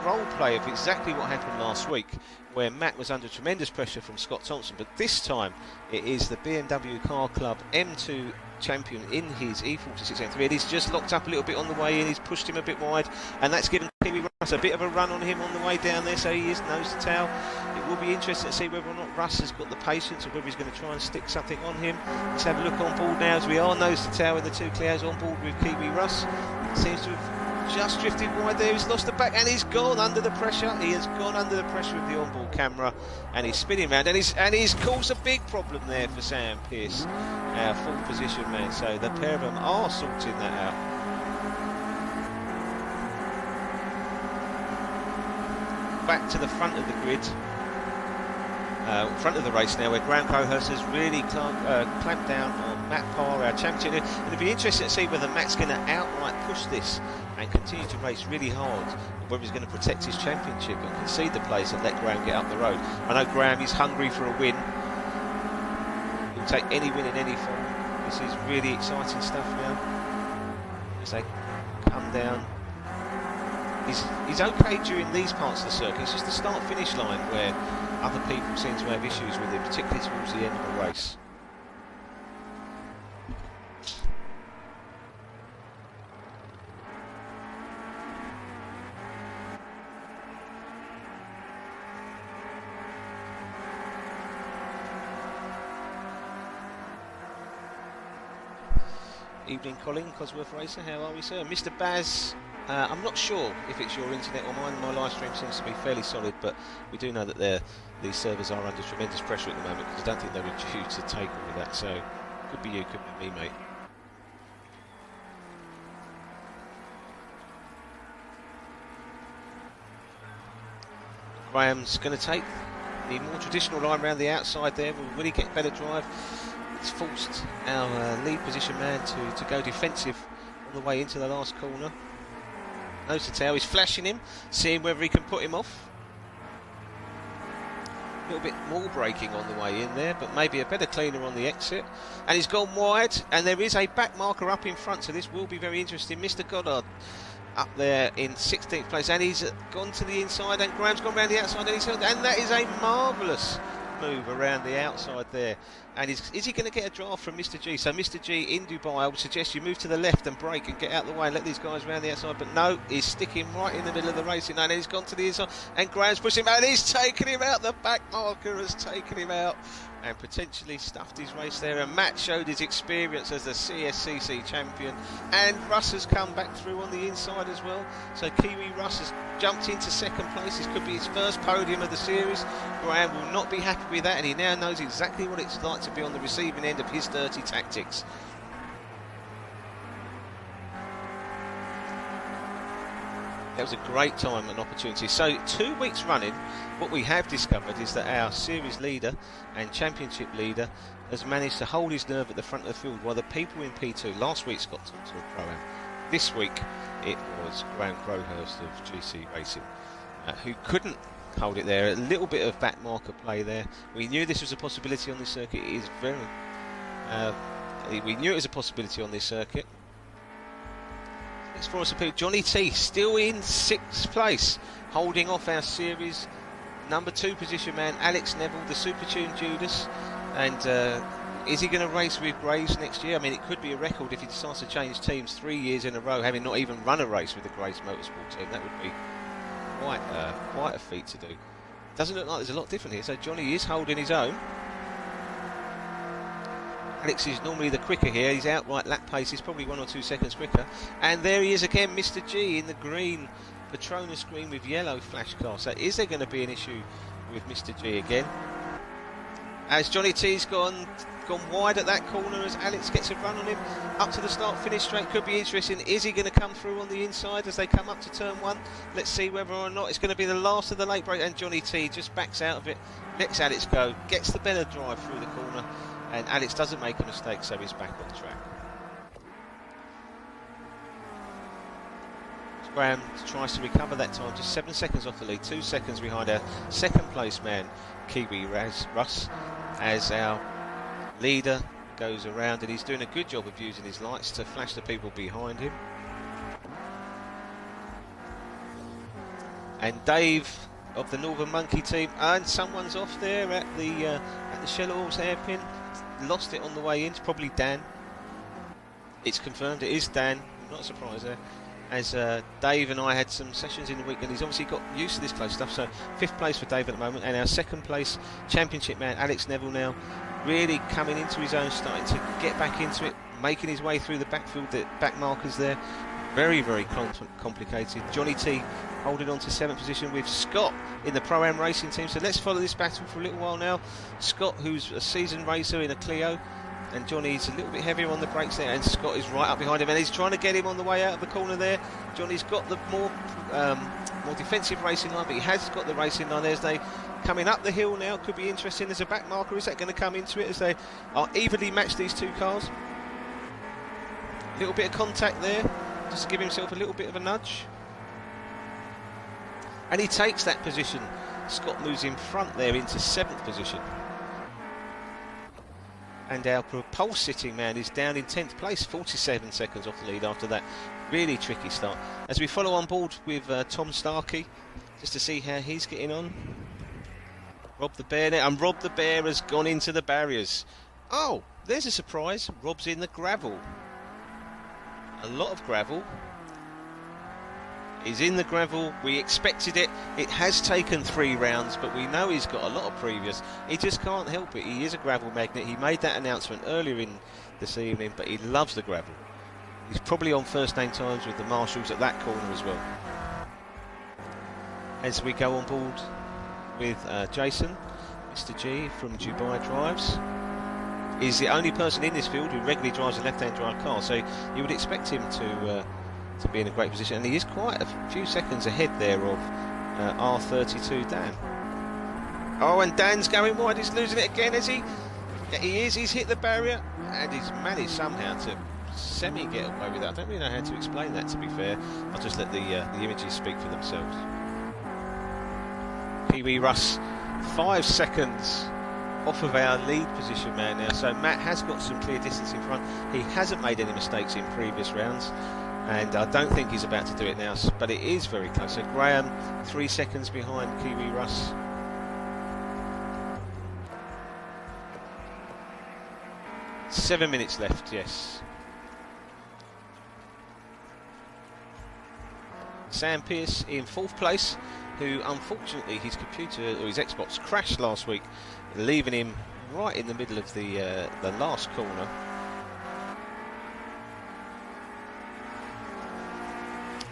role play of exactly what happened last week, where Matt was under tremendous pressure from Scott Thompson, but this time it is the BMW Car Club M2 champion in his E46 M3, and he's just locked up a little bit on the way in. He's pushed him a bit wide, and that's given Kiwi Russ a bit of a run on him on the way down there, so he is nose to tail. It will be interesting to see whether or not Russ has got the patience, or whether he's going to try and stick something on him. Let's have a look on board now, as we are nose to tail in the 2 Clios on board with Kiwi Russ. Seems to have just drifted wide there. He's lost the back and he's gone under the pressure. He has gone under the pressure of the onboard camera, and he's spinning around, and he's caused a big problem there for Sam Pearce, our full position man. So the pair of them are sorting that out. Back to the front of the grid, front of the race now, where Graham Crowhurst has really clamped down on Matt Parr, our championship. And it'll be interesting to see whether Matt's going to outright push this and continue to race really hard, or whether he's going to protect his championship and concede the place and let Graham get up the road. I know Graham is hungry for a win. He'll take any win in any form. This is really exciting stuff now as they come down. He's okay during these parts of the circuit. It's just the start-finish line where other people seem to have issues with him, particularly towards the end of the race. Evening, Colin, Cosworth Racer. How are we, sir? Mr. Baz, I'm not sure if it's your internet or mine. My live stream seems to be fairly solid, but we do know that these servers are under tremendous pressure at the moment, because I don't think they were due to take all of that. So, could be you, could be me, mate. Graham's going to take the more traditional line around the outside there. Will really get better drive. It's forced our lead position man to go defensive on the way into the last corner. Nose to tail, he's flashing him, seeing whether he can put him off. A little bit more braking on the way in there, but maybe a better cleaner on the exit. And he's gone wide, and there is a back marker up in front, so this will be very interesting. Mr. Goddard up there in 16th place, and he's gone to the inside, and Graham's gone around the outside, and that is a marvellous move around the outside there. And is he going to get a draft from Mr. G? So Mr. G in Dubai, I would suggest you move to the left and brake and get out of the way and let these guys around the outside, but no, he's sticking right in the middle of the racing line, and he's gone to the inside, and Graham's pushing him out, and he's taken him out. The back marker has taken him out and potentially stuffed his race there, and Matt showed his experience as the CSCC champion, and Russ has come back through on the inside as well. So Kiwi Russ has jumped into second place. This could be his first podium of the series. Graham will not be happy with that, and he now knows exactly what it's like to be on the receiving end of his dirty tactics. That was a great time and opportunity. So 2 weeks running, what we have discovered is that our series leader and championship leader has managed to hold his nerve at the front of the field, while the people in P2, last week Scott Thompson of Pro-Am, this week it was Graham Crowhurst of GC Racing, who couldn't hold it there. A little bit of back marker play there. We knew this was a possibility on this circuit. It is very... we knew it was a possibility on this circuit. It's for us to pick. Johnny T still in 6th place, holding off our series number 2 position man Alex Neville, the Super Tune Judas. And is he going to race with Graves next year? I mean, it could be a record if he decides to change teams 3 years in a row, having not even run a race with the Graves Motorsport team. That would be quite a feat to do. Doesn't look like there's a lot different here. So Johnny is holding his own. Alex is normally the quicker here. He's outright lap pace. He's probably 1 or 2 seconds quicker. And there he is again, Mr. G in the green Patronus green with yellow flash car. So is there going to be an issue with Mr. G again? As Johnny T's gone wide at that corner, as Alex gets a run on him up to the start-finish straight. Could be interesting. Is he going to come through on the inside as they come up to turn 1? Let's see whether or not it's going to be the last of the late break. And Johnny T just backs out of it, lets Alex go, gets the better drive through the corner, and Alex doesn't make a mistake, so he's back on track. Graham tries to recover that time, just 7 seconds off the lead, 2 seconds behind our second place man Kiwi Russ, as our leader goes around, and he's doing a good job of using his lights to flash the people behind him. And Dave of the Northern Monkey team, and someone's off there at the Shell Oils hairpin, lost it on the way in. It's probably Dan. It's confirmed it is Dan, not a surprise there, as Dave and I had some sessions in the week, and he's obviously got used to this close stuff. So 5th place for Dave at the moment, and our 2nd place championship man Alex Neville now really coming into his own, starting to get back into it, making his way through the backfield, the back markers there, very, very complicated. Johnny T holding on to 7th position with Scott in the Pro-Am racing team. So let's follow this battle for a little while now. Scott, who's a seasoned racer in a Clio, and Johnny's a little bit heavier on the brakes there, and Scott is right up behind him, and he's trying to get him on the way out of the corner there. Johnny's got the more defensive racing line, but he has got the racing line. There's they coming up the hill now. Could be interesting. There's a back marker. Is that going to come into it as they are evenly matched, these two cars? A little bit of contact there, just to give himself a little bit of a nudge. And he takes that position. Scott moves in front there into 7th position. And our pole sitting man is down in 10th place, 47 seconds off the lead after that really tricky start. As we follow on board with Tom Starkey, just to see how he's getting on. Rob the Bear there, and Rob the Bear has gone into the barriers. Oh, there's a surprise. Rob's in the gravel. A lot of gravel. He's in the gravel. We expected it. It has taken 3 rounds, but we know he's got a lot of previous. He just can't help it. He is a gravel magnet. He made that announcement earlier in this evening, but he loves the gravel. He's probably on first name times with the marshals at that corner as well. As we go on board with Jason, Mr. G from Dubai Drives. He's the only person in this field who regularly drives a left-hand drive car, so you would expect him to be in a great position, and he is quite a few seconds ahead there of R32 Dan. Oh, and Dan's going wide. He's losing it again, is he? Yeah, he is. He's hit the barrier, and he's managed somehow to semi-get away with that. I don't really know how to explain that, to be fair. I'll just let the images speak for themselves. Kiwi Russ, 5 seconds off of our lead position man now, so Matt has got some clear distance in front. He hasn't made any mistakes in previous rounds, and I don't think he's about to do it now, but it is very close. So Graham, 3 seconds behind Kiwi Russ. Seven minutes left, yes. Sam Pearce in 4th place, who unfortunately his computer or his Xbox crashed last week, leaving him right in the middle of the last corner.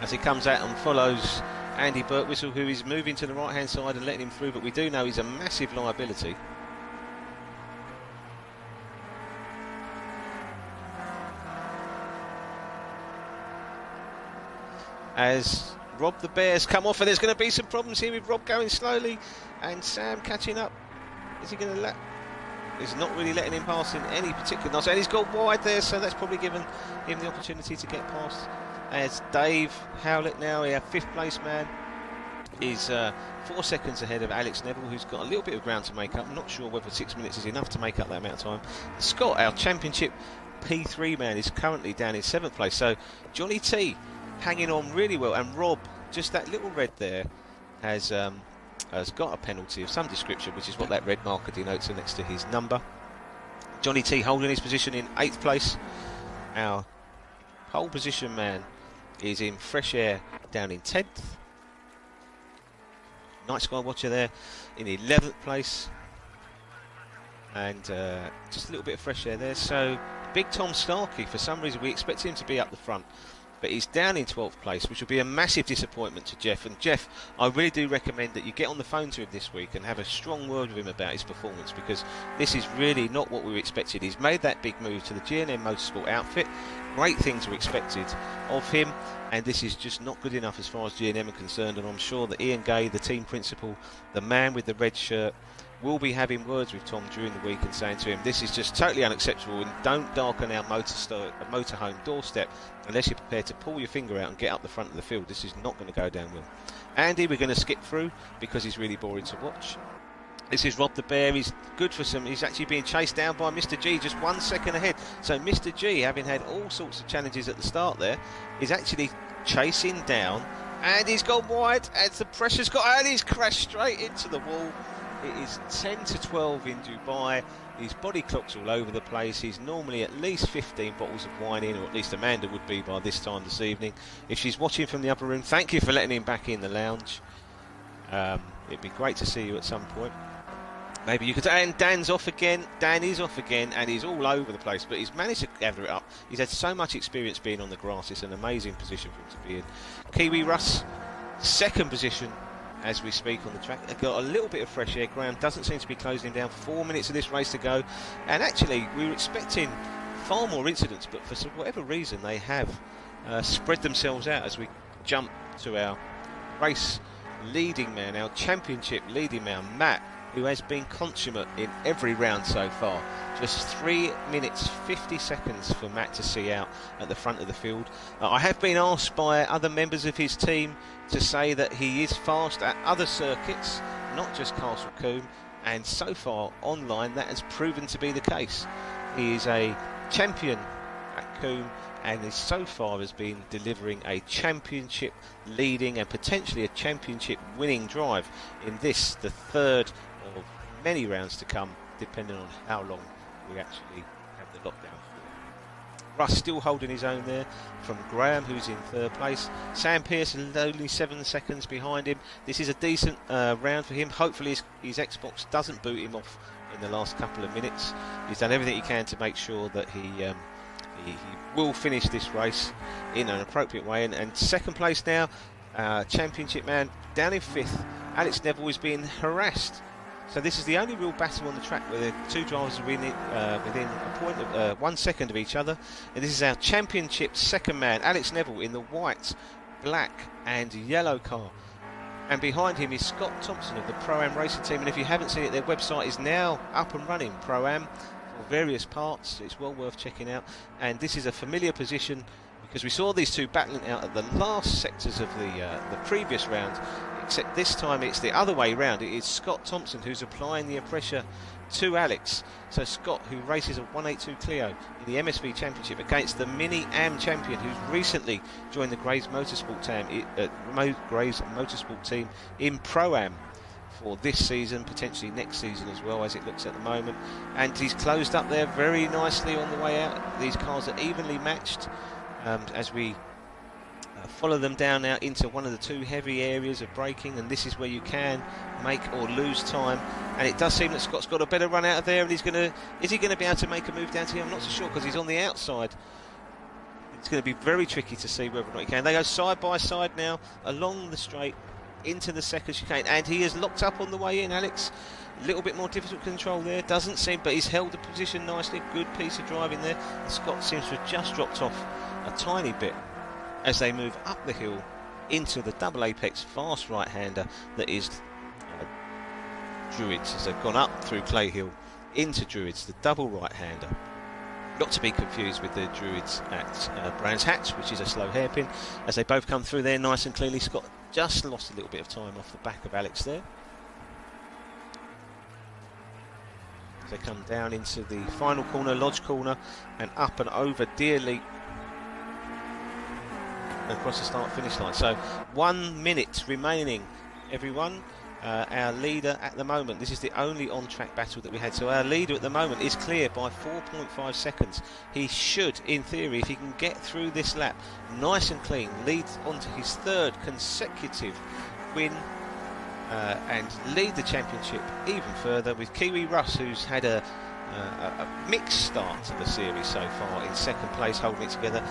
As he comes out and follows Andy Birtwistle, who is moving to the right hand side and letting him through, but we do know he's a massive liability. As Rob the Bear's come off, and there's going to be some problems here with Rob going slowly and Sam catching up. Is he going to let? He's not really letting him pass in any particular nose, and he's gone wide there, so that's probably given him the opportunity to get past. As Dave Howlett now, our 5th place man, is 4 seconds ahead of Alex Neville, who's got a little bit of ground to make up. I'm not sure whether 6 minutes is enough to make up that amount of time. Scott, our championship P3 man, is currently down in 7th place, so Johnny T hanging on really well, and Rob, just that little red there, has got a penalty of some description, which is what that red marker denotes next to his number. Johnny T holding his position in 8th place. Our pole position man is in fresh air down in 10th. Night Sky Watcher there in 11th place, and just a little bit of fresh air there. So Big Tom Starkey, for some reason we expect him to be up the front, but he's down in 12th place, which will be a massive disappointment to Jeff. And Jeff, I really do recommend that you get on the phone to him this week and have a strong word with him about his performance, because this is really not what we were expected. He's made that big move to the G&M Motorsport outfit. Great things were expected of him, and this is just not good enough as far as G&M are concerned. And I'm sure that Ian Gay, the team principal, the man with the red shirt, will be having words with Tom during the week and saying to him, this is just totally unacceptable, and don't darken our motorhome doorstep unless you're prepared to pull your finger out and get up the front of the field. This is not going to go down well. Andy, we're going to skip through because he's really boring to watch. This is Rob the Bear. He's good for some. He's actually being chased down by Mr. G, just 1 second ahead. So Mr. G, having had all sorts of challenges at the start there, is actually chasing down, and he's gone wide as the pressure's got, and he's crashed straight into the wall. It is 10 to 12 in Dubai. His body clock's all over the place. He's normally at least 15 bottles of wine in, or at least Amanda would be by this time this evening. If she's watching from the upper room, thank you for letting him back in the lounge. It'd be great to see you at some point. Maybe you could. And Dan's off again. Dan is off again, and he's all over the place. But he's managed to gather it up. He's had so much experience being on the grass. It's an amazing position for him to be in. Kiwi Russ, second position as we speak on the track. They've got a little bit of fresh air. Graham doesn't seem to be closing him down. 4 minutes of this race to go. And actually, we were expecting far more incidents, but for whatever reason, they have spread themselves out as we jump to our race leading man, our championship leading man, Matt, who has been consummate in every round so far. Just 3 minutes 50 seconds for Matt to see out at the front of the field. I have been asked by other members of his team to say that he is fast at other circuits, not just Castle Combe, and so far online that has proven to be the case. He is a champion at Combe, and is so far has been delivering a championship leading and potentially a championship winning drive in this, the third of many rounds to come, depending on how long we actually have the lockdown for. Russ still holding his own there from Graham, who's in third place. Sam Pearce only 7 seconds behind him. This is a decent round for him. Hopefully his Xbox doesn't boot him off in the last couple of minutes. He's done everything he can to make sure that he will finish this race in an appropriate way. And second place now, championship man down in fifth. Alex Neville is being harassed. So this is the only real battle on the track where the two drivers are within a point of 1 second of each other. And this is our championship second man, Alex Neville, in the white, black and yellow car. And behind him is Scott Thompson of the Pro-Am Racing team. And if you haven't seen it, their website is now up and running, Pro-Am, for various parts. It's well worth checking out. And this is a familiar position because we saw these two battling out at the last sectors of the previous round. Except this time it's the other way round. It is Scott Thompson who's applying the pressure to Alex. So Scott, who races a 182 Clio in the MSV Championship against the Mini Am champion, who's recently joined the Graves Motorsport team in Pro-Am for this season, potentially next season as well, as it looks at the moment. And he's closed up there very nicely on the way out. These cars are evenly matched as we follow them down now into one of the two heavy areas of braking, and this is where you can make or lose time. And it does seem that Scott's got a better run out of there, and is he going to be able to make a move down to him? I'm not so sure, because he's on the outside. It's going to be very tricky to see whether or not he can. They go side by side now along the straight into the second chicane, and he is locked up on the way in. Alex, a little bit more difficult control there, doesn't seem, but he's held the position nicely. Good piece of driving there. Scott seems to have just dropped off a tiny bit as they move up the hill into the double apex fast right-hander that is Druids, as they've gone up through Clay Hill into Druids, the double right-hander. Not to be confused with the Druids at Brands Hatch, which is a slow hairpin. As they both come through there nice and cleanly, Scott just lost a little bit of time off the back of Alex there. As they come down into the final corner, Lodge corner, and up and over Deer Leap across the start-finish line. So 1 minute remaining, everyone. Our leader at the moment, this is the only on-track battle that we had, so our leader at the moment is clear by 4.5 seconds. He should, in theory, if he can get through this lap nice and clean, lead onto his third consecutive win and lead the championship even further, with Kiwi Russ, who's had a mixed start to the series so far, in second place, holding it together.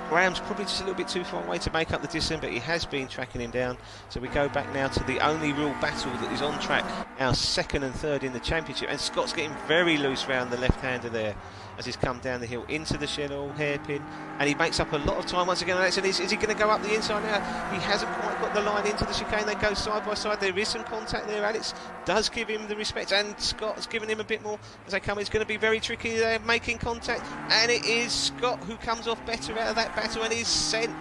Graham's probably just a little bit too far away to make up the distance, but he has been tracking him down. So we go back now to the only real battle that is on track, our second and third in the championship. And Scott's getting very loose round the left-hander there as he's come down the hill into the Shell hairpin. And he makes up a lot of time once again. Alex, is he going to go up the inside now? He hasn't quite got the line into the chicane. They go side by side. There is some contact there. Alex does give him the respect, and Scott's given him a bit more as they come. It's going to be very tricky there, making contact. And it is Scott who comes off better out of that battle, and he's sent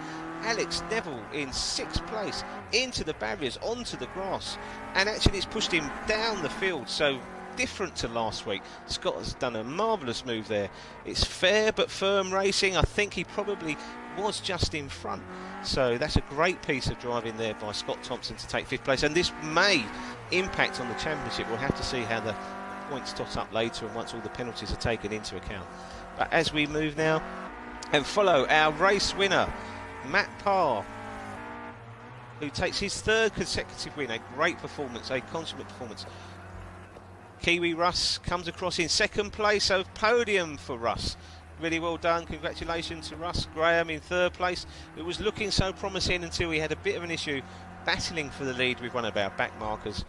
Alex Neville in 6th place into the barriers, onto the grass. And actually it's pushed him down the field. So different to last week. Scott has done a marvellous move there. It's fair but firm racing. I think he probably was just in front. So that's a great piece of driving there by Scott Thompson to take 5th place. And this may impact on the championship. We'll have to see how the points tot up later and once all the penalties are taken into account. But as we move now and follow our race winner, Matt Parr, who takes his 3rd consecutive win. A great performance, a consummate performance. Kiwi Russ comes across in 2nd place, so podium for Russ. Really well done. Congratulations to Russ. Graham in third place. It was looking so promising until he had a bit of an issue battling for the lead with one of our back markers.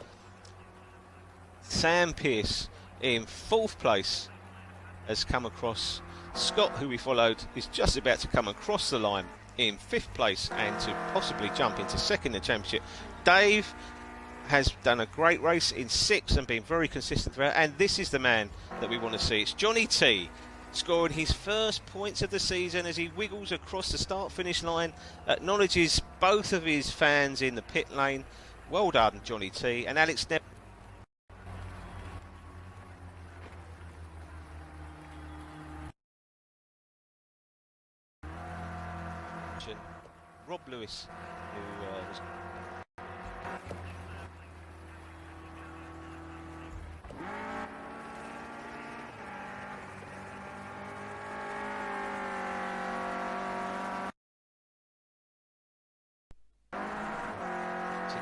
Sam Pearce in fourth place has come across. Scott, who we followed, is just about to come across the line in fifth place and to possibly jump into second in the championship. Dave has done a great race in sixth and been very consistent throughout, and this is the man that we want to see. It's Johnny T scoring his first points of the season as he wiggles across the start-finish line, acknowledges both of his fans in the pit lane. Well done, Johnny T. And Alex Neville. Rob Lewis, who was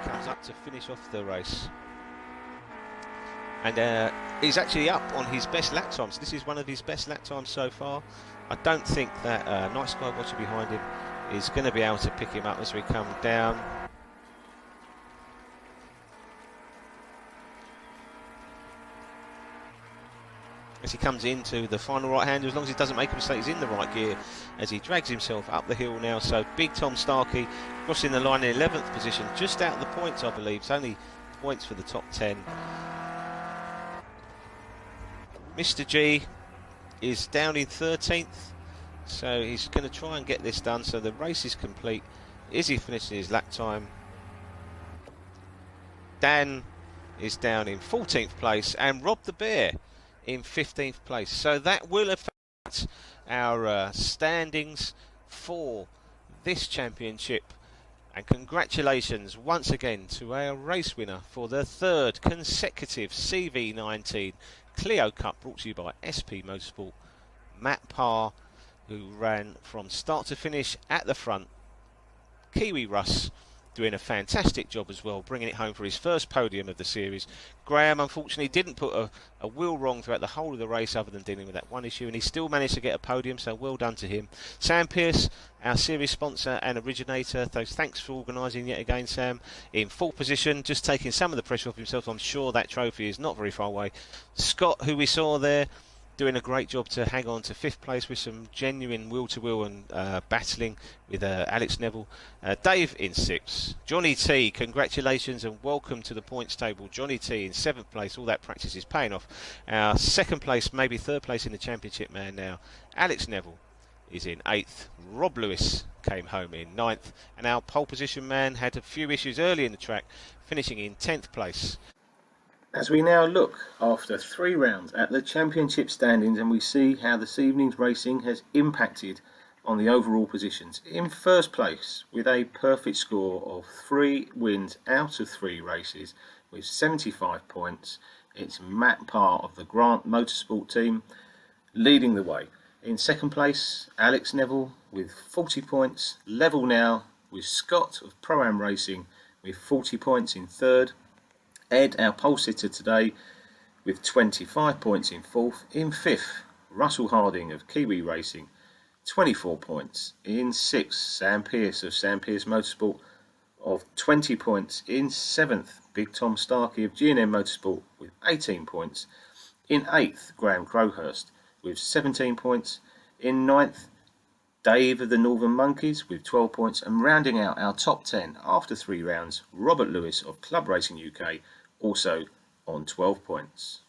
comes up to finish off the race, and he's actually up on his best lap times. This is one of his best lap times so far. I don't think that Night Sky Watcher behind him is going to be able to pick him up as we come down. As he comes into the final right hander, as long as he doesn't make a mistake, he's in the right gear as he drags himself up the hill now. So Big Tom Starkey crossing the line in 11th position, just out of the points, I believe. It's only points for the top 10. Mr. G is down in 13th, so he's going to try and get this done. So the race is complete. Is he finishing his lap time? Dan is down in 14th place, and Rob the Bear in 15th place. So that will affect our standings for this championship. And congratulations once again to our race winner for the third consecutive CV-19 Clio Cup, brought to you by SP Motorsport, Matt Parr, who ran from start to finish at the front. Kiwi Russ doing a fantastic job as well, bringing it home for his first podium of the series. Graham unfortunately didn't put a wheel wrong throughout the whole of the race other than dealing with that one issue, and he still managed to get a podium, so well done to him. Sam Pearce, our series sponsor and originator, thanks for organising yet again, Sam, in full position, just taking some of the pressure off himself. I'm sure that trophy is not very far away. Scott, who we saw there, doing a great job to hang on to fifth place with some genuine wheel-to-wheel and battling with Alex Neville. Dave in sixth. Johnny T, congratulations and welcome to the points table. Johnny T in seventh place. All that practice is paying off. Our second place, maybe third place in the championship man now, Alex Neville, is in eighth. Rob Lewis came home in ninth, and our pole position man had a few issues early in the track, finishing in 10th place. As we now look after 3 rounds at the championship standings, and we see how this evening's racing has impacted on the overall positions. In first place with a perfect score of 3 wins out of 3 races with 75 points, it's Matt Parr of the Grant Motorsport team leading the way. In second place, Alex Neville with 40 points, level now with Scott of Pro-Am Racing with 40 points in third. Ed, our pole sitter today, with 25 points in fourth. In fifth, Russell Harding of Kiwi Racing, 24 points. In sixth, Sam Pearce of Sam Pearce Motorsport of 20 points. In seventh, Big Tom Starkey of G&M Motorsport with 18 points. In eighth, Graham Crowhurst with 17 points. In ninth, Dave of the Northern Monkies with 12 points. And rounding out our top 10 after 3 rounds, Robert Lewis of Club Racing UK, also on 12 points.